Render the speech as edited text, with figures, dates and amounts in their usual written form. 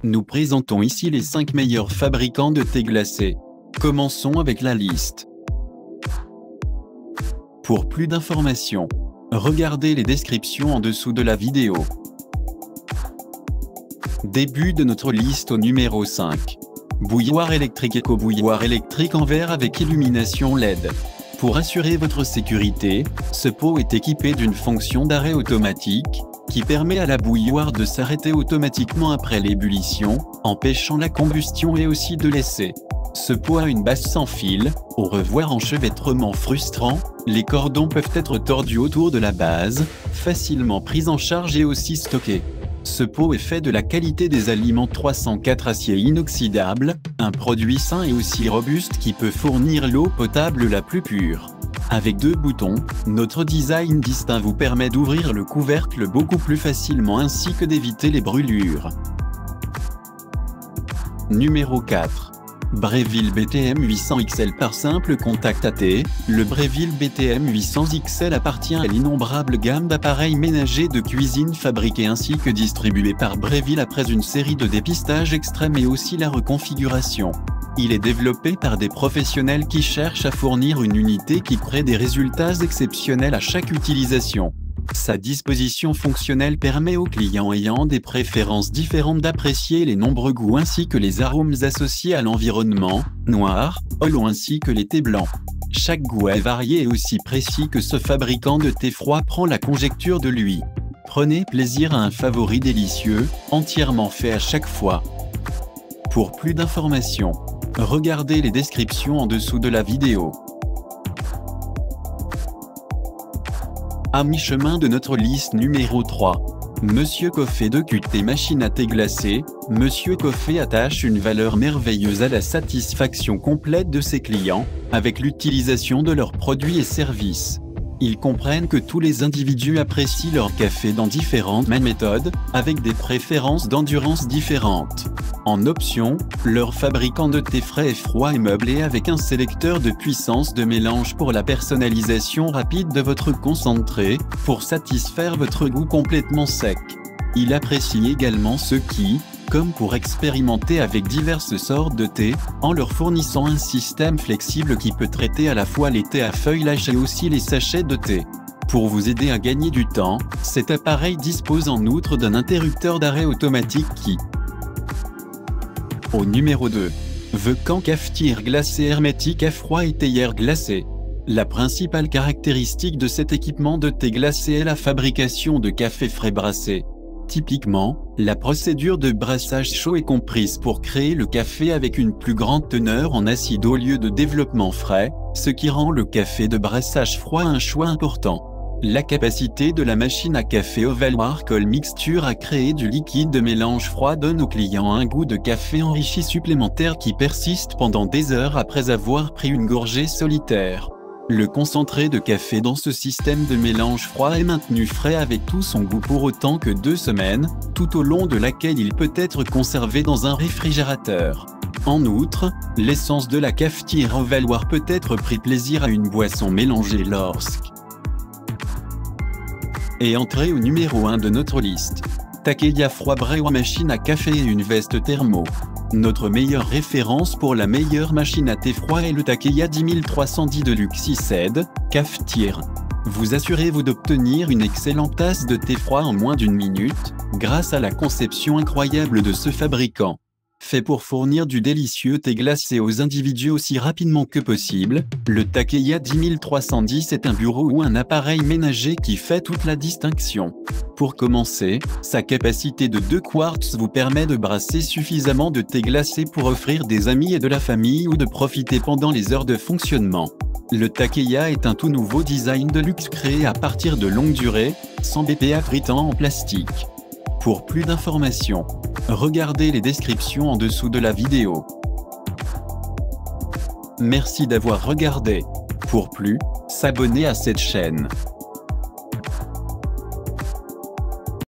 Nous présentons ici les 5 meilleurs fabricants de thé glacé. Commençons avec la liste. Pour plus d'informations, regardez les descriptions en dessous de la vidéo. Début de notre liste au numéro 5. Bouilloire électrique éco-bouilloire électrique en verre avec illumination LED. Pour assurer votre sécurité, ce pot est équipé d'une fonction d'arrêt automatique, qui permet à la bouilloire de s'arrêter automatiquement après l'ébullition, empêchant la combustion et aussi de laisser. Ce pot a une base sans fil, au revoir enchevêtrement frustrant, les cordons peuvent être tordus autour de la base, facilement pris en charge et aussi stockés. Ce pot est fait de la qualité des aliments 304 acier inoxydable, un produit sain et aussi robuste qui peut fournir l'eau potable la plus pure. Avec 2 boutons, notre design distinct vous permet d'ouvrir le couvercle beaucoup plus facilement ainsi que d'éviter les brûlures. Numéro 4. Breville BTM 800 XL par simple contact AT. Le Breville BTM 800 XL appartient à l'innombrable gamme d'appareils ménagers de cuisine fabriqués ainsi que distribués par Breville après une série de dépistages extrêmes et aussi la reconfiguration. Il est développé par des professionnels qui cherchent à fournir une unité qui crée des résultats exceptionnels à chaque utilisation. Sa disposition fonctionnelle permet aux clients ayant des préférences différentes d'apprécier les nombreux goûts ainsi que les arômes associés à l'environnement, noir, holo ainsi que les thés blancs. Chaque goût est varié et aussi précis que ce fabricant de thé froid prend la conjecture de lui. Prenez plaisir à un favori délicieux, entièrement fait à chaque fois. Pour plus d'informations, regardez les descriptions en dessous de la vidéo. À mi-chemin de notre liste numéro 3. Monsieur Coffee de QT machine à thé glacé. Monsieur Coffee attache une valeur merveilleuse à la satisfaction complète de ses clients, avec l'utilisation de leurs produits et services. Ils comprennent que tous les individus apprécient leur café dans différentes méthodes, avec des préférences d'endurance différentes. En option, leur fabricant de thé frais et froid est meublé avec un sélecteur de puissance de mélange pour la personnalisation rapide de votre concentré, pour satisfaire votre goût complètement sec. Il apprécie également ceux qui, comme pour expérimenter avec diverses sortes de thé, en leur fournissant un système flexible qui peut traiter à la fois les thés à feuilles lâches et aussi les sachets de thé. Pour vous aider à gagner du temps, cet appareil dispose en outre d'un interrupteur d'arrêt automatique qui, au numéro 2. Veucan cafetière glacée hermétique à froid et théière glacée. La principale caractéristique de cet équipement de thé glacé est la fabrication de café frais brassé. Typiquement, la procédure de brassage chaud est comprise pour créer le café avec une plus grande teneur en acide au lieu de développement frais, ce qui rend le café de brassage froid un choix important. La capacité de la machine à café ovaloir cold mixture à créer du liquide de mélange froid donne aux clients un goût de café enrichi supplémentaire qui persiste pendant des heures après avoir pris une gorgée solitaire. Le concentré de café dans ce système de mélange froid est maintenu frais avec tout son goût pour autant que 2 semaines, tout au long de laquelle il peut être conservé dans un réfrigérateur. En outre, l'essence de la cafetière ovaloir peut être pris plaisir à une boisson mélangée lorsque. Et entrée au numéro 1 de notre liste. Takeya froid brewer machine à café et une veste thermo. Notre meilleure référence pour la meilleure machine à thé froid est le Takeya 10310 Deluxe ICED, cafetière. Vous assurez-vous d'obtenir une excellente tasse de thé froid en moins d'1 minute, grâce à la conception incroyable de ce fabricant. Fait pour fournir du délicieux thé glacé aux individus aussi rapidement que possible, le Takeya 10310 est un bureau ou un appareil ménager qui fait toute la distinction. Pour commencer, sa capacité de 2 quarts vous permet de brasser suffisamment de thé glacé pour offrir des amis et de la famille ou de profiter pendant les heures de fonctionnement. Le Takeya est un tout nouveau design de luxe créé à partir de longue durée, sans BPA irritant en plastique. Pour plus d'informations, regardez les descriptions en dessous de la vidéo. Merci d'avoir regardé. Pour plus, s'abonner à cette chaîne.